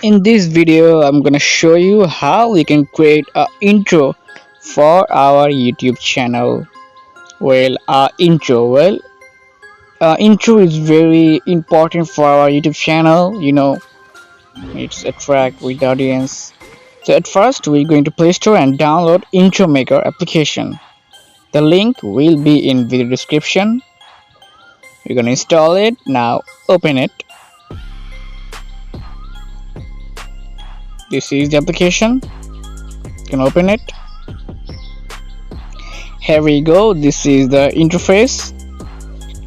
In this video, I'm gonna show you how we can create a intro for our YouTube channel. Intro is very important for our YouTube channel. It's attract with the audience. So at first, we're going to Play Store and download Intro Maker application. The link will be in video description. You're gonna install it now. Open it. This is the application. You can open it. Here we go. This is the interface.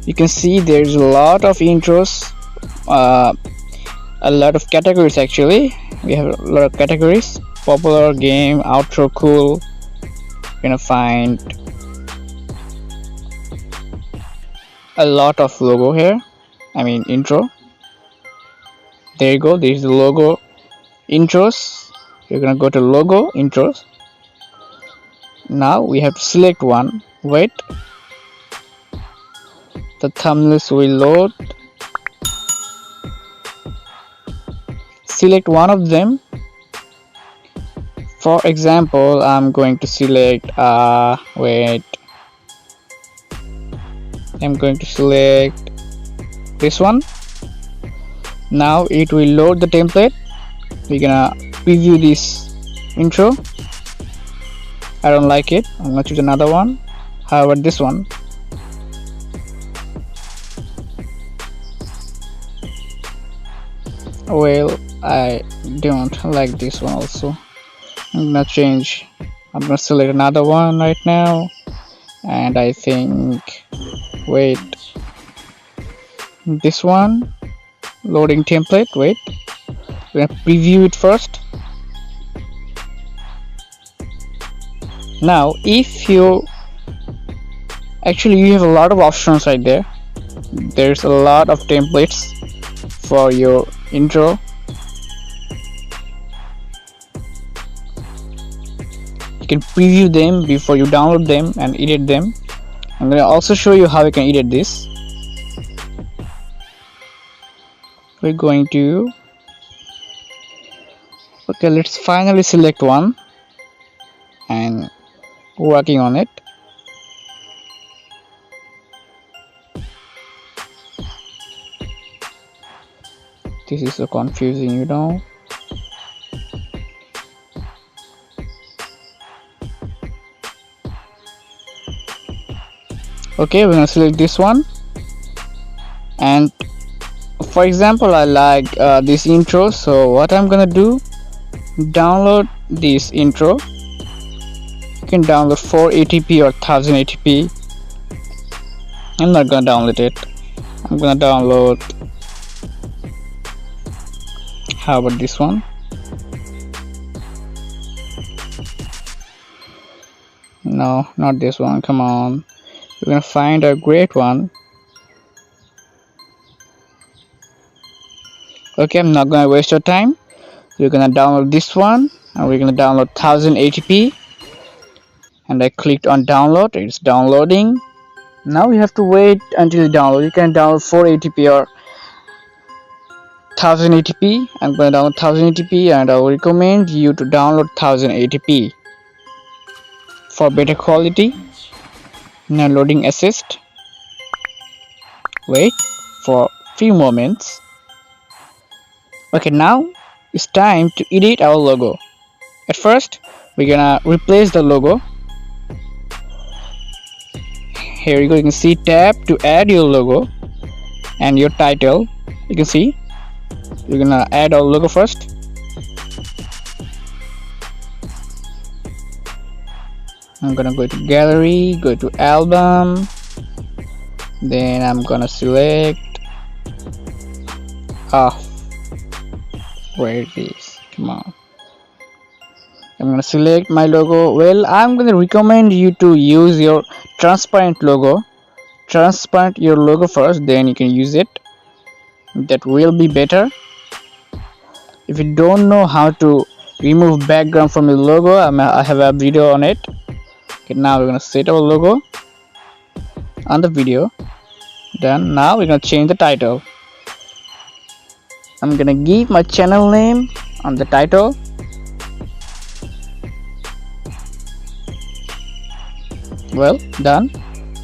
You can see there's a lot of intros, a lot of categories. Actually, we have a lot of categories: popular, game, outro, cool. You're gonna find a lot of logo here. Intro. There you go. This is the logo intros. You're gonna go to logo intros. Now we have to select one. Wait, the thumbnails will load. Select one of them. For example, I'm going to select I'm going to select this one. Now it will load the template. We're gonna preview this intro. I don't like it. I'm gonna choose another one. How about this one? Well, I don't like this one also. I'm gonna change. I'm gonna select another one right now, and I think wait, this one, loading template. Wait, we're gonna preview it first. Now if you have a lot of options right there. There's a lot of templates for your intro. You can preview them before you download them and edit them. I'm going to also show you how you can edit this. We're going to let's finally select one and working on it. This is so confusing, Okay, we're gonna select this one, and for example, I like this intro, so what I'm gonna do, download this intro. You can download 480p or 1080p. I'm not gonna download it. I'm gonna download, how about this one? No, not this one. Come on, we're gonna find a great one. Okay, I'm not gonna waste your time. We're gonna download this one, and we're gonna download 1080p. And I clicked on download. It's downloading. Now you have to wait until you download. You can download 480p or 1080p. I'm going to download 1080p, and I will recommend you to download 1080p for better quality. Now loading assist. Wait for few moments. Okay, now it's time to edit our logo. At first, we're gonna replace the logo. Here you go. You can see tab to add your logo and your title. You can see you're gonna add our logo first. I'm gonna go to gallery, go to album, then I'm gonna select where it is. Come on. I'm gonna select my logo. Well, I'm gonna recommend you to use your transparent logo. Transparent your logo first, then you can use it. That will be better. If you don't know how to remove background from your logo, I have a video on it. Okay, now we're gonna set our logo on the video. Done. Now we're gonna change the title. I'm gonna give my channel name on the title. Well, done.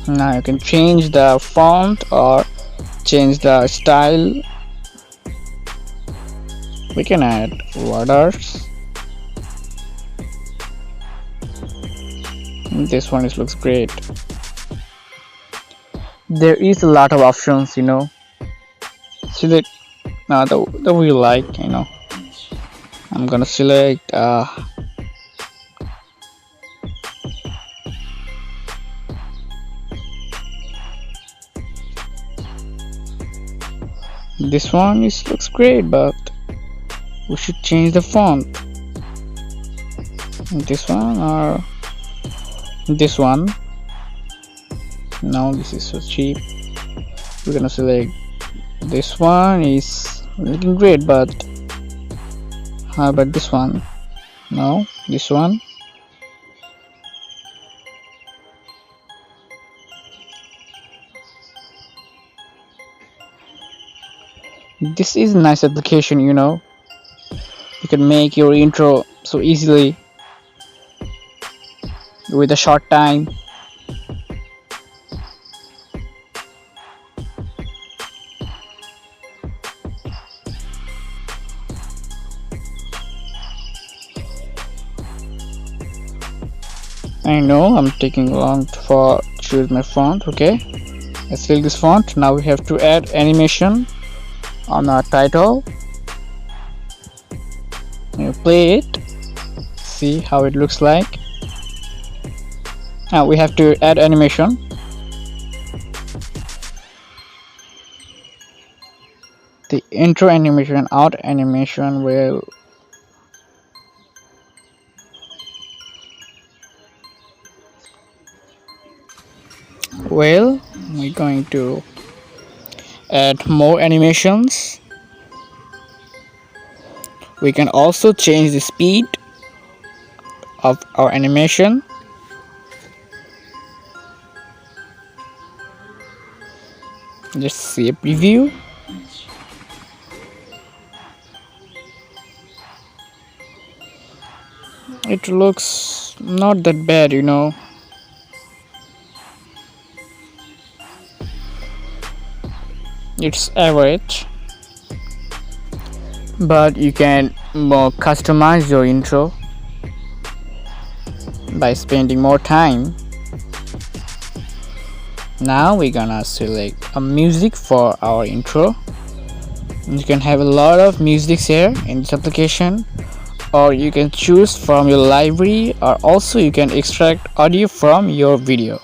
Now you can change the font or change the style. We can add borders. This one looks great. There is a lot of options, select the way you like. I'm gonna select this one looks great, but we should change the font. This one or this one. No, this is so cheap. We're gonna select this one. Is looking great, but how about this one? No, this one. This is a nice application. You can make your intro so easily with a short time. I know I'm taking long for choose my font. Okay, let's fill this font. Now we have to add animation on our title. You play it, see how it looks like. Now we have to add animation. The intro animation, out animation will we're going to add more animations. We can also change the speed of our animation. Let's see a preview. It looks not that bad, It's average, but you can customize your intro by spending more time. Now we're gonna select a music for our intro. You can have a lot of music here in this application, or you can choose from your library, or also you can extract audio from your videos.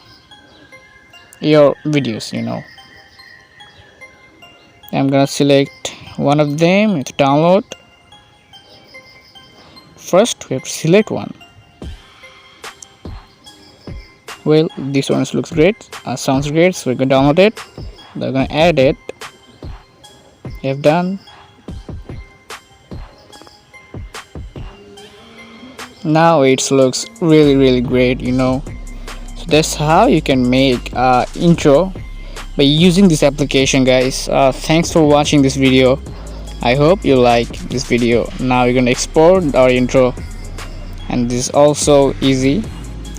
I'm gonna select one of them to download. First we have to select one. Well, this one looks great, sounds great, so we're gonna download it. We're gonna add it. We have done. Now it looks really great. So that's how you can make intro by using this application, guys. Thanks for watching this video. I hope you like this video. Now you're gonna export our intro, and this is also easy.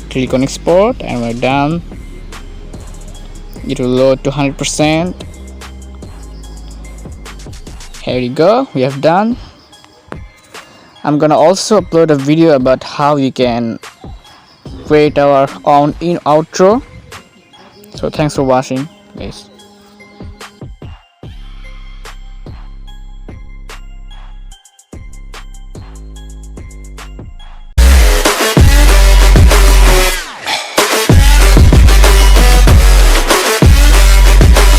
Click on export and we're done. It will load to 100%. Here we go, we have done. I'm gonna also upload a video about how you can create our own outro. So thanks for watching, guys.